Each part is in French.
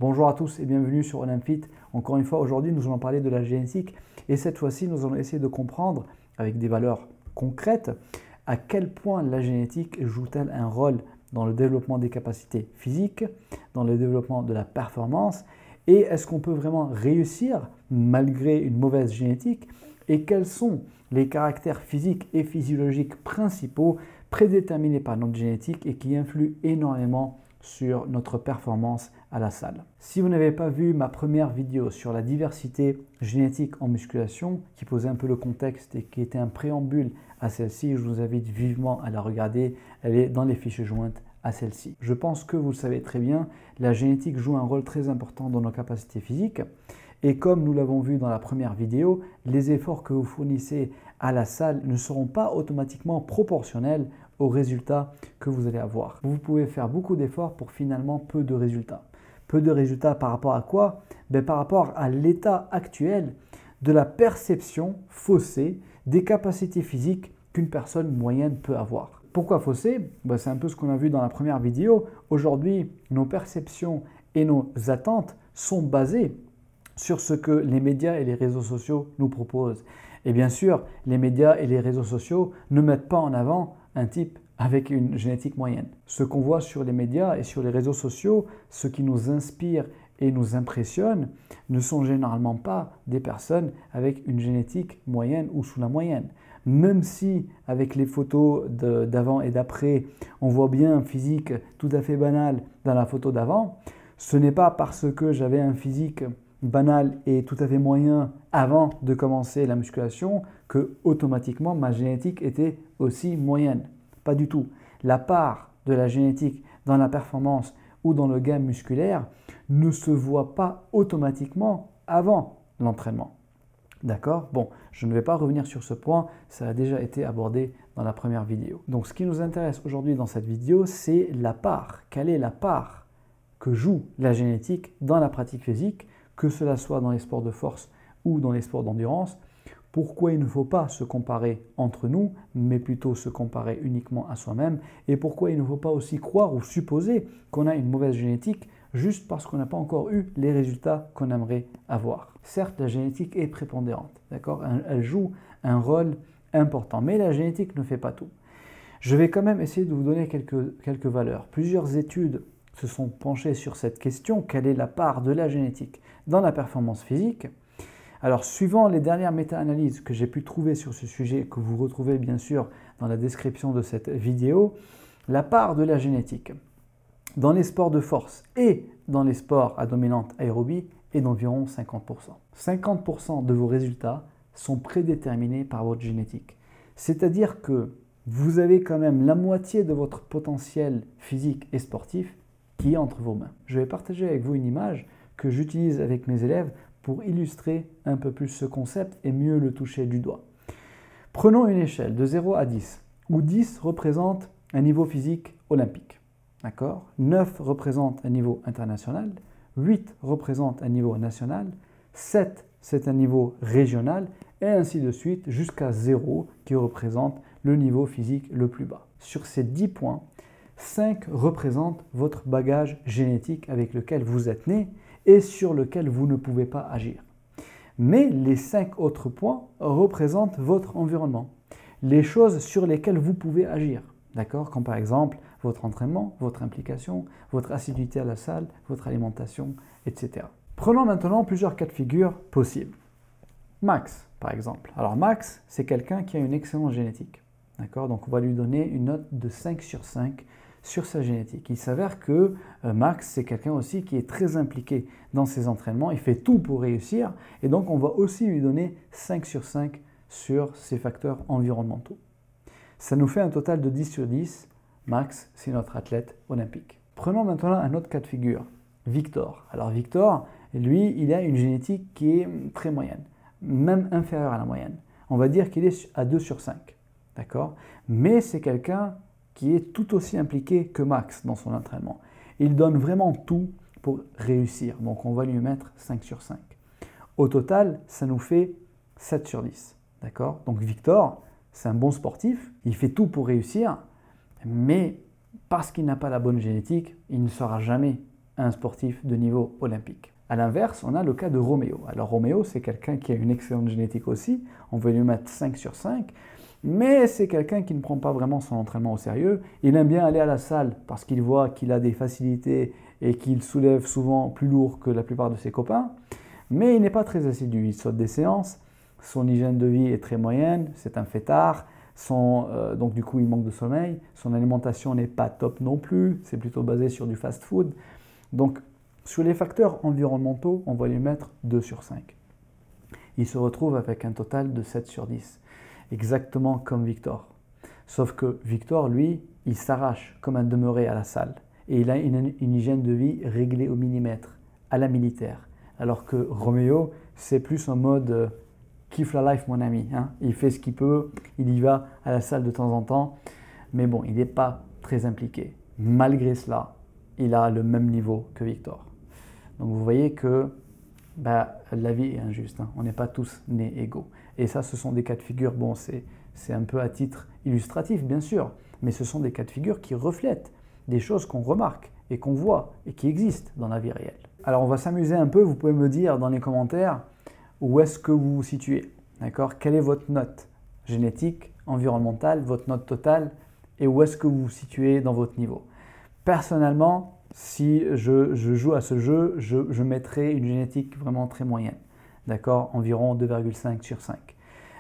Bonjour à tous et bienvenue sur Olympfit. Encore une fois, aujourd'hui, nous allons parler de la génétique et cette fois-ci, nous allons essayer de comprendre avec des valeurs concrètes à quel point la génétique joue-t-elle un rôle dans le développement des capacités physiques, dans le développement de la performance et est-ce qu'on peut vraiment réussir malgré une mauvaise génétique et quels sont les caractères physiques et physiologiques principaux prédéterminés par notre génétique et qui influent énormément sur notre performance à la salle. Si vous n'avez pas vu ma première vidéo sur la diversité génétique en musculation, qui posait un peu le contexte et qui était un préambule à celle-ci, je vous invite vivement à la regarder. Elle est dans les fiches jointes à celle-ci. Je pense que vous le savez très bien, la génétique joue un rôle très important dans nos capacités physiques. Et comme nous l'avons vu dans la première vidéo, les efforts que vous fournissez à la salle ne seront pas automatiquement proportionnels aux résultats que vous allez avoir. Vous pouvez faire beaucoup d'efforts pour finalement peu de résultats. Peu de résultats par rapport à quoi? Par rapport à l'état actuel de la perception faussée des capacités physiques qu'une personne moyenne peut avoir. Pourquoi faussée? C'est un peu ce qu'on a vu dans la première vidéo. Aujourd'hui, nos perceptions et nos attentes sont basées sur ce que les médias et les réseaux sociaux nous proposent. Et bien sûr, les médias et les réseaux sociaux ne mettent pas en avant un type avec une génétique moyenne. Ce qu'on voit sur les médias et sur les réseaux sociaux, ce qui nous inspire et nous impressionne, ne sont généralement pas des personnes avec une génétique moyenne ou sous la moyenne. Même si avec les photos d'avant et d'après, on voit bien un physique tout à fait banal dans la photo d'avant, ce n'est pas parce que j'avais un physique banal et tout à fait moyen avant de commencer la musculation que automatiquement ma génétique était aussi moyenne. Pas du tout. La part de la génétique dans la performance ou dans le gain musculaire ne se voit pas automatiquement avant l'entraînement. D'accord? Bon, je ne vais pas revenir sur ce point, ça a déjà été abordé dans la première vidéo. Donc ce qui nous intéresse aujourd'hui dans cette vidéo, c'est la part. Quelle est la part que joue la génétique dans la pratique physique, que cela soit dans les sports de force ou dans les sports d'endurance? Pourquoi il ne faut pas se comparer entre nous, mais plutôt se comparer uniquement à soi-même? Et pourquoi il ne faut pas aussi croire ou supposer qu'on a une mauvaise génétique juste parce qu'on n'a pas encore eu les résultats qu'on aimerait avoir? Certes, la génétique est prépondérante, d'accord? Elle joue un rôle important, mais la génétique ne fait pas tout. Je vais quand même essayer de vous donner quelques valeurs. Plusieurs études se sont penchées sur cette question, quelle est la part de la génétique dans la performance physique? Alors, suivant les dernières méta-analyses que j'ai pu trouver sur ce sujet, que vous retrouvez bien sûr dans la description de cette vidéo, la part de la génétique dans les sports de force et dans les sports à dominante aérobie est d'environ 50%. 50% de vos résultats sont prédéterminés par votre génétique. C'est-à-dire que vous avez quand même la moitié de votre potentiel physique et sportif qui est entre vos mains. Je vais partager avec vous une image que j'utilise avec mes élèves pour illustrer un peu plus ce concept et mieux le toucher du doigt. Prenons une échelle de 0 à 10, où 10 représente un niveau physique olympique. D'accord? 9 représente un niveau international, 8 représente un niveau national, 7 c'est un niveau régional, et ainsi de suite jusqu'à 0 qui représente le niveau physique le plus bas. Sur ces 10 points, 5 représentent votre bagage génétique avec lequel vous êtes né et sur lequel vous ne pouvez pas agir. Mais les 5 autres points représentent votre environnement, les choses sur lesquelles vous pouvez agir. D'accord? Comme par exemple votre entraînement, votre implication, votre assiduité à la salle, votre alimentation, etc. Prenons maintenant plusieurs cas de figure possibles. Max, par exemple. Alors Max, c'est quelqu'un qui a une excellente génétique. D'accord? Donc on va lui donner une note de 5 sur 5 sur sa génétique. Il s'avère que Max, c'est quelqu'un aussi qui est très impliqué dans ses entraînements. Il fait tout pour réussir et donc on va aussi lui donner 5 sur 5 sur ses facteurs environnementaux. Ça nous fait un total de 10 sur 10. Max, c'est notre athlète olympique. Prenons maintenant un autre cas de figure, Victor. Alors Victor, lui, il a une génétique qui est très moyenne, même inférieure à la moyenne. On va dire qu'il est à 2 sur 5. D'accord? Mais c'est quelqu'un qui est tout aussi impliqué que Max dans son entraînement. Il donne vraiment tout pour réussir. Donc on va lui mettre 5 sur 5. Au total, ça nous fait 7 sur 10. D'accord? Donc Victor, c'est un bon sportif, il fait tout pour réussir, mais parce qu'il n'a pas la bonne génétique, il ne sera jamais un sportif de niveau olympique. A l'inverse, on a le cas de Roméo. Alors Roméo, c'est quelqu'un qui a une excellente génétique aussi, on veut lui mettre 5 sur 5, mais c'est quelqu'un qui ne prend pas vraiment son entraînement au sérieux. Il aime bien aller à la salle parce qu'il voit qu'il a des facilités et qu'il soulève souvent plus lourd que la plupart de ses copains, mais il n'est pas très assidu, il saute des séances, son hygiène de vie est très moyenne, c'est un fêtard, donc du coup il manque de sommeil, son alimentation n'est pas top non plus, c'est plutôt basé sur du fast-food. Donc sur les facteurs environnementaux, on va lui mettre 2 sur 5. Il se retrouve avec un total de 7 sur 10, exactement comme Victor. Sauf que Victor, lui, il s'arrache comme un demeuré à la salle et il a une hygiène de vie réglée au millimètre, à la militaire. Alors que Roméo, c'est plus en mode kiffe la life mon ami, hein. Il fait ce qu'il peut, il y va à la salle de temps en temps, mais bon, il n'est pas très impliqué. Malgré cela, il a le même niveau que Victor. Donc vous voyez que la vie est injuste, hein. On n'est pas tous nés égaux. Et ça, ce sont des cas de figure, bon, c'est un peu à titre illustratif bien sûr, mais ce sont des cas de figure qui reflètent des choses qu'on remarque et qu'on voit et qui existent dans la vie réelle. Alors on va s'amuser un peu, vous pouvez me dire dans les commentaires où est-ce que vous vous situez, d'accord? Quelle est votre note génétique, environnementale, votre note totale et où est-ce que vous vous situez dans votre niveau? Personnellement, si je joue à ce jeu, je mettrais une génétique vraiment très moyenne, d'accord? Environ 2,5 sur 5.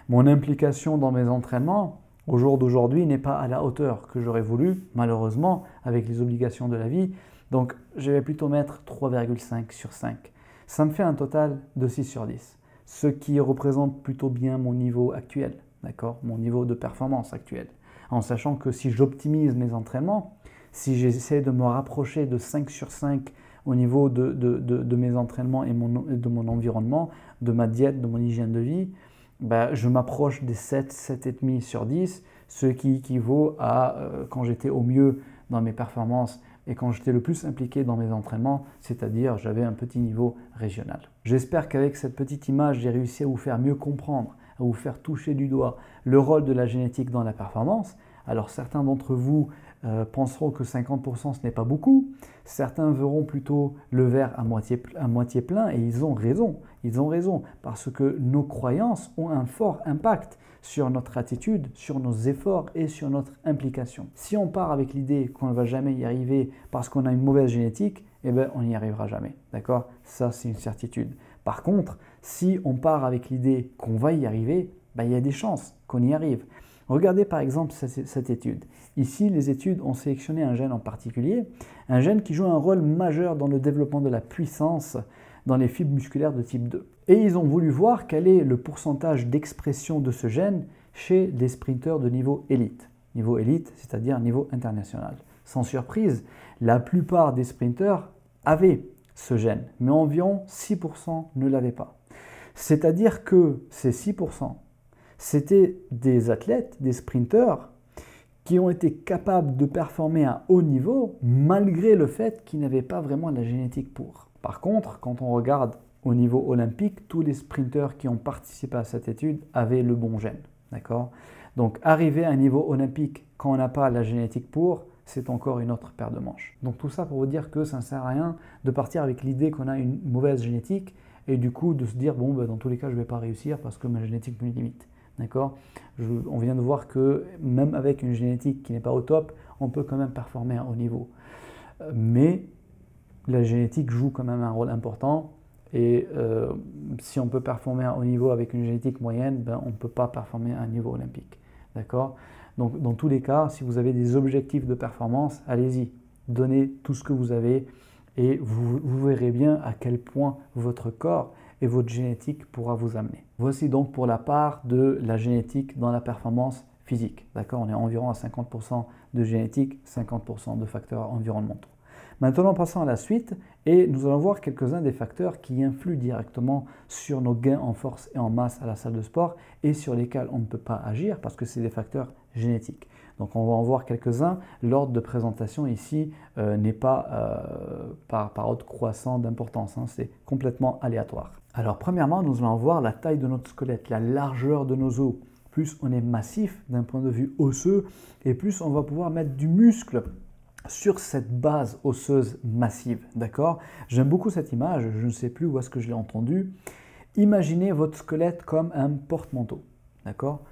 Mon implication dans mes entraînements, au jour d'aujourd'hui, n'est pas à la hauteur que j'aurais voulu, malheureusement, avec les obligations de la vie. Donc, je vais plutôt mettre 3,5 sur 5. Ça me fait un total de 6 sur 10, ce qui représente plutôt bien mon niveau actuel, d'accord? Mon niveau de performance actuel. En sachant que si j'optimise mes entraînements, si j'essaie de me rapprocher de 5 sur 5 au niveau de mes entraînements et de mon environnement, de ma diète, de mon hygiène de vie, je m'approche des 7, 7,5 sur 10, ce qui équivaut à quand j'étais au mieux dans mes performances et quand j'étais le plus impliqué dans mes entraînements, c'est-à-dire j'avais un petit niveau régional. J'espère qu'avec cette petite image, j'ai réussi à vous faire mieux comprendre, à vous faire toucher du doigt le rôle de la génétique dans la performance. Alors certains d'entre vous penseront que 50% ce n'est pas beaucoup, certains verront plutôt le verre à moitié plein et ils ont raison parce que nos croyances ont un fort impact sur notre attitude, sur nos efforts et sur notre implication. Si on part avec l'idée qu'on ne va jamais y arriver parce qu'on a une mauvaise génétique, eh bien on n'y arrivera jamais, d'accord? Ça c'est une certitude. Par contre, si on part avec l'idée qu'on va y arriver, il y a des chances qu'on y arrive. Regardez par exemple cette étude. Ici, les études ont sélectionné un gène en particulier, un gène qui joue un rôle majeur dans le développement de la puissance dans les fibres musculaires de type 2. Et ils ont voulu voir quel est le pourcentage d'expression de ce gène chez des sprinteurs de niveau élite. Niveau élite, c'est-à-dire niveau international. Sans surprise, la plupart des sprinteurs avaient ce gène, mais environ 6% ne l'avaient pas. C'est-à-dire que ces 6%, c'était des athlètes, des sprinteurs, qui ont été capables de performer à haut niveau malgré le fait qu'ils n'avaient pas vraiment la génétique pour. Par contre, quand on regarde au niveau olympique, tous les sprinteurs qui ont participé à cette étude avaient le bon gène. D'accord? Donc arriver à un niveau olympique quand on n'a pas la génétique pour, c'est encore une autre paire de manches. Donc tout ça pour vous dire que ça ne sert à rien de partir avec l'idée qu'on a une mauvaise génétique et du coup de se dire bon dans tous les cas je ne vais pas réussir parce que ma génétique me limite. D'accord? On vient de voir que même avec une génétique qui n'est pas au top, on peut quand même performer à haut niveau. Mais la génétique joue quand même un rôle important et si on peut performer à haut niveau avec une génétique moyenne, on ne peut pas performer à un niveau olympique. D'accord? Donc dans tous les cas, si vous avez des objectifs de performance, allez-y, donnez tout ce que vous avez et vous verrez bien à quel point votre corps et votre génétique pourra vous amener. Voici donc pour la part de la génétique dans la performance physique. D'accord? On est environ à 50% de génétique, 50% de facteurs environnementaux. Maintenant, passons à la suite et nous allons voir quelques-uns des facteurs qui influent directement sur nos gains en force et en masse à la salle de sport et sur lesquels on ne peut pas agir parce que c'est des facteurs génétiques. Donc on va en voir quelques-uns. L'ordre de présentation ici n'est pas par ordre croissant d'importance, hein, c'est complètement aléatoire. Alors premièrement, nous allons voir la taille de notre squelette, la largeur de nos os. Plus on est massif d'un point de vue osseux et plus on va pouvoir mettre du muscle sur cette base osseuse massive, d'accord? J'aime beaucoup cette image, je ne sais plus où est-ce que je l'ai entendue. Imaginez votre squelette comme un porte-manteau, d'accord?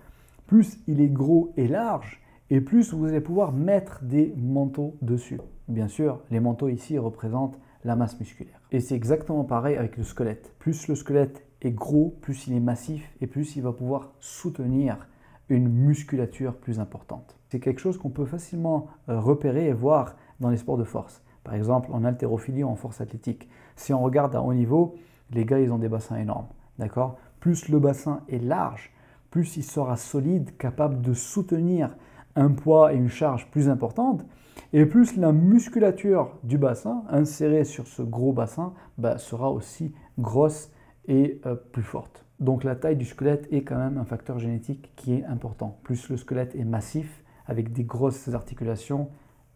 Plus il est gros et large, et plus vous allez pouvoir mettre des manteaux dessus. Bien sûr, les manteaux ici représentent la masse musculaire. Et c'est exactement pareil avec le squelette. Plus le squelette est gros, plus il est massif, et plus il va pouvoir soutenir une musculature plus importante. C'est quelque chose qu'on peut facilement repérer et voir dans les sports de force. Par exemple, en haltérophilie ou en force athlétique. Si on regarde à haut niveau, les gars, ils ont des bassins énormes. D'accord? Plus le bassin est large, plus il sera solide, capable de soutenir un poids et une charge plus importante, et plus la musculature du bassin, insérée sur ce gros bassin, sera aussi grosse et plus forte. Donc la taille du squelette est quand même un facteur génétique qui est important. Plus le squelette est massif, avec des grosses articulations,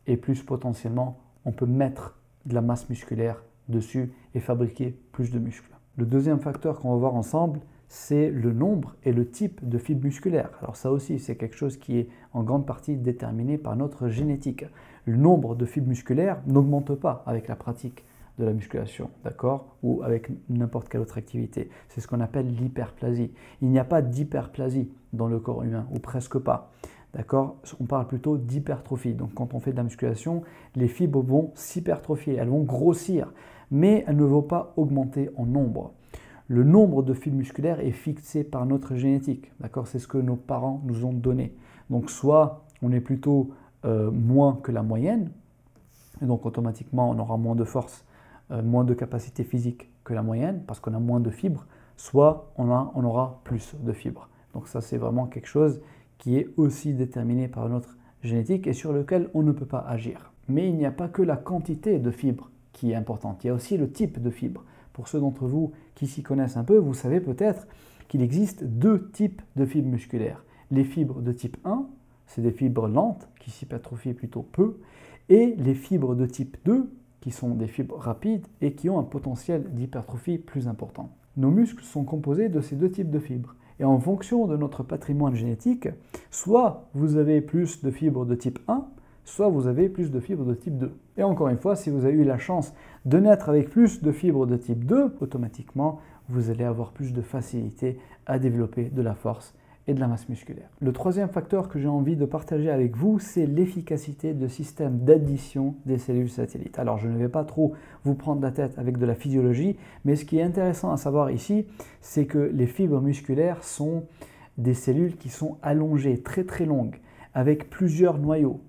et plus potentiellement on peut mettre de la masse musculaire dessus et fabriquer plus de muscles. Le deuxième facteur qu'on va voir ensemble, c'est le nombre et le type de fibres musculaires. Alors ça aussi, c'est quelque chose qui est en grande partie déterminé par notre génétique. Le nombre de fibres musculaires n'augmente pas avec la pratique de la musculation, d'accord? Ou avec n'importe quelle autre activité. C'est ce qu'on appelle l'hyperplasie. Il n'y a pas d'hyperplasie dans le corps humain, ou presque pas. D'accord? On parle plutôt d'hypertrophie. Donc quand on fait de la musculation, les fibres vont s'hypertrophier, elles vont grossir, mais elles ne vont pas augmenter en nombre. Le nombre de fibres musculaires est fixé par notre génétique. D'accord? C'est ce que nos parents nous ont donné. Donc soit on est plutôt moins que la moyenne, et donc automatiquement on aura moins de force, moins de capacité physique que la moyenne, parce qu'on a moins de fibres, soit on aura plus de fibres. Donc ça c'est vraiment quelque chose qui est aussi déterminé par notre génétique et sur lequel on ne peut pas agir. Mais il n'y a pas que la quantité de fibres qui est importante, il y a aussi le type de fibres. Pour ceux d'entre vous qui s'y connaissent un peu, vous savez peut-être qu'il existe deux types de fibres musculaires. Les fibres de type 1, c'est des fibres lentes qui s'hypertrophient plutôt peu, et les fibres de type 2, qui sont des fibres rapides et qui ont un potentiel d'hypertrophie plus important. Nos muscles sont composés de ces deux types de fibres. Et en fonction de notre patrimoine génétique, soit vous avez plus de fibres de type 1, soit vous avez plus de fibres de type 2. Et encore une fois, si vous avez eu la chance de naître avec plus de fibres de type 2, automatiquement, vous allez avoir plus de facilité à développer de la force et de la masse musculaire. Le troisième facteur que j'ai envie de partager avec vous, c'est l'efficacité de système d'addition des cellules satellites. Alors, je ne vais pas trop vous prendre la tête avec de la physiologie, mais ce qui est intéressant à savoir ici, c'est que les fibres musculaires sont des cellules qui sont allongées, très très longues, avec plusieurs noyaux.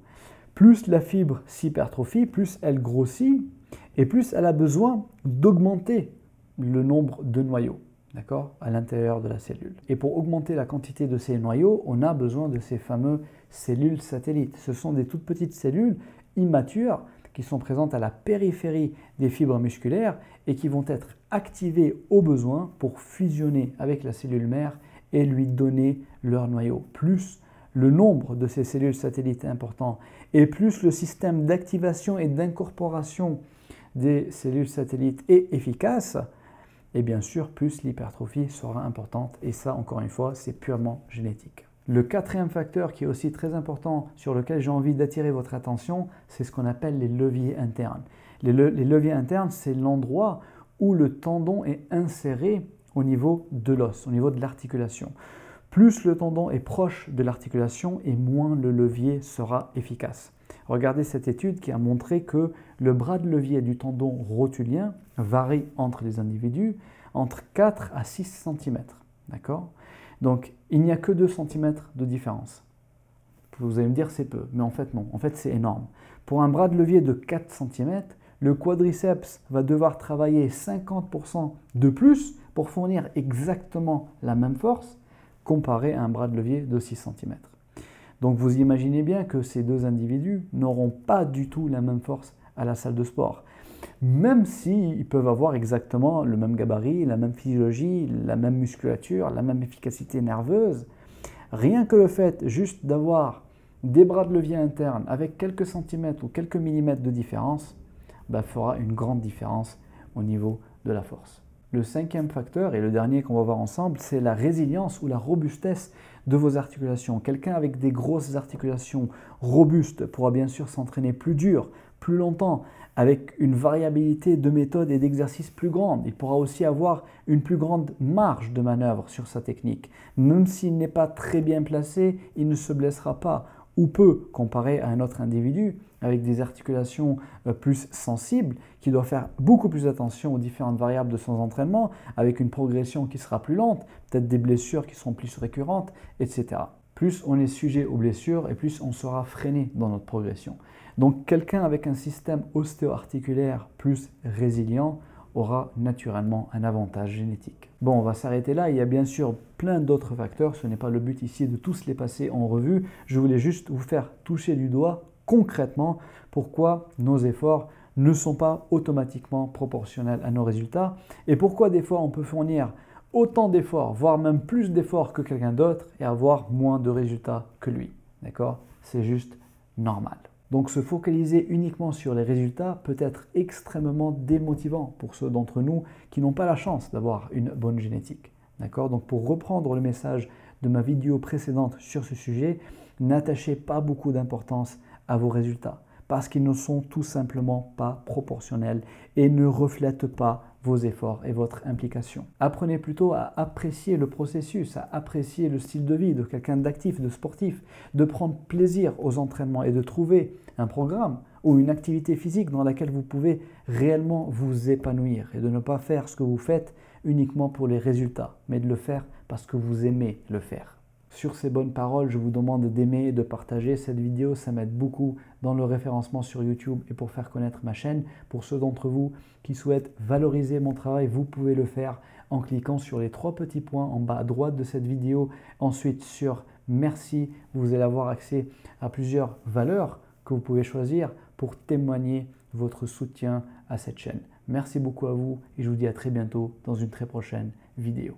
Plus la fibre s'hypertrophie, plus elle grossit, et plus elle a besoin d'augmenter le nombre de noyaux. D'accord, à l'intérieur de la cellule. Et pour augmenter la quantité de ces noyaux, on a besoin de ces fameux cellules satellites. Ce sont des toutes petites cellules immatures qui sont présentes à la périphérie des fibres musculaires et qui vont être activées au besoin pour fusionner avec la cellule mère et lui donner leur noyau. Plus le nombre de ces cellules satellites est important et plus le système d'activation et d'incorporation des cellules satellites est efficace, et bien sûr, plus l'hypertrophie sera importante. Et ça, encore une fois, c'est purement génétique. Le quatrième facteur qui est aussi très important, sur lequel j'ai envie d'attirer votre attention, c'est ce qu'on appelle les leviers internes. Les leviers internes, c'est l'endroit où le tendon est inséré au niveau de l'os, au niveau de l'articulation. Plus le tendon est proche de l'articulation et moins le levier sera efficace. Regardez cette étude qui a montré que le bras de levier du tendon rotulien varie entre les individus entre 4 à 6 cm. D'accord? Donc, il n'y a que 2 cm de différence. Vous allez me dire c'est peu, mais en fait non, en fait c'est énorme. Pour un bras de levier de 4 cm, le quadriceps va devoir travailler 50% de plus pour fournir exactement la même force comparé à un bras de levier de 6 cm. Donc vous imaginez bien que ces deux individus n'auront pas du tout la même force à la salle de sport. Même s'ils peuvent avoir exactement le même gabarit, la même physiologie, la même musculature, la même efficacité nerveuse, rien que le fait juste d'avoir des bras de levier internes avec quelques centimètres ou quelques millimètres de différence fera une grande différence au niveau de la force. Le cinquième facteur, et le dernier qu'on va voir ensemble, c'est la résilience ou la robustesse de vos articulations. Quelqu'un avec des grosses articulations robustes pourra bien sûr s'entraîner plus dur, plus longtemps, avec une variabilité de méthodes et d'exercices plus grande. Il pourra aussi avoir une plus grande marge de manœuvre sur sa technique. Même s'il n'est pas très bien placé, il ne se blessera pas ou peu comparé à un autre individu avec des articulations plus sensibles qui doit faire beaucoup plus attention aux différentes variables de son entraînement avec une progression qui sera plus lente, peut-être des blessures qui seront plus récurrentes, etc. Plus on est sujet aux blessures et plus on sera freiné dans notre progression. Donc quelqu'un avec un système ostéo-articulaire plus résilient aura naturellement un avantage génétique. Bon, on va s'arrêter là. Il y a bien sûr plein d'autres facteurs. Ce n'est pas le but ici de tous les passer en revue. Je voulais juste vous faire toucher du doigt concrètement pourquoi nos efforts ne sont pas automatiquement proportionnels à nos résultats et pourquoi des fois on peut fournir autant d'efforts, voire même plus d'efforts que quelqu'un d'autre et avoir moins de résultats que lui. D'accord? C'est juste normal. Donc se focaliser uniquement sur les résultats peut être extrêmement démotivant pour ceux d'entre nous qui n'ont pas la chance d'avoir une bonne génétique. D'accord? Donc pour reprendre le message de ma vidéo précédente sur ce sujet, n'attachez pas beaucoup d'importance à vos résultats parce qu'ils ne sont tout simplement pas proportionnels et ne reflètent pas vos efforts et votre implication. Apprenez plutôt à apprécier le processus, à apprécier le style de vie de quelqu'un d'actif, de sportif, de prendre plaisir aux entraînements et de trouver un programme ou une activité physique dans laquelle vous pouvez réellement vous épanouir et de ne pas faire ce que vous faites uniquement pour les résultats, mais de le faire parce que vous aimez le faire. Sur ces bonnes paroles, je vous demande d'aimer et de partager cette vidéo, ça m'aide beaucoup dans le référencement sur YouTube et pour faire connaître ma chaîne. Pour ceux d'entre vous qui souhaitent valoriser mon travail, vous pouvez le faire en cliquant sur les 3 petits points en bas à droite de cette vidéo. Ensuite sur merci, vous allez avoir accès à plusieurs valeurs que vous pouvez choisir pour témoigner votre soutien à cette chaîne. Merci beaucoup à vous et je vous dis à très bientôt dans une très prochaine vidéo.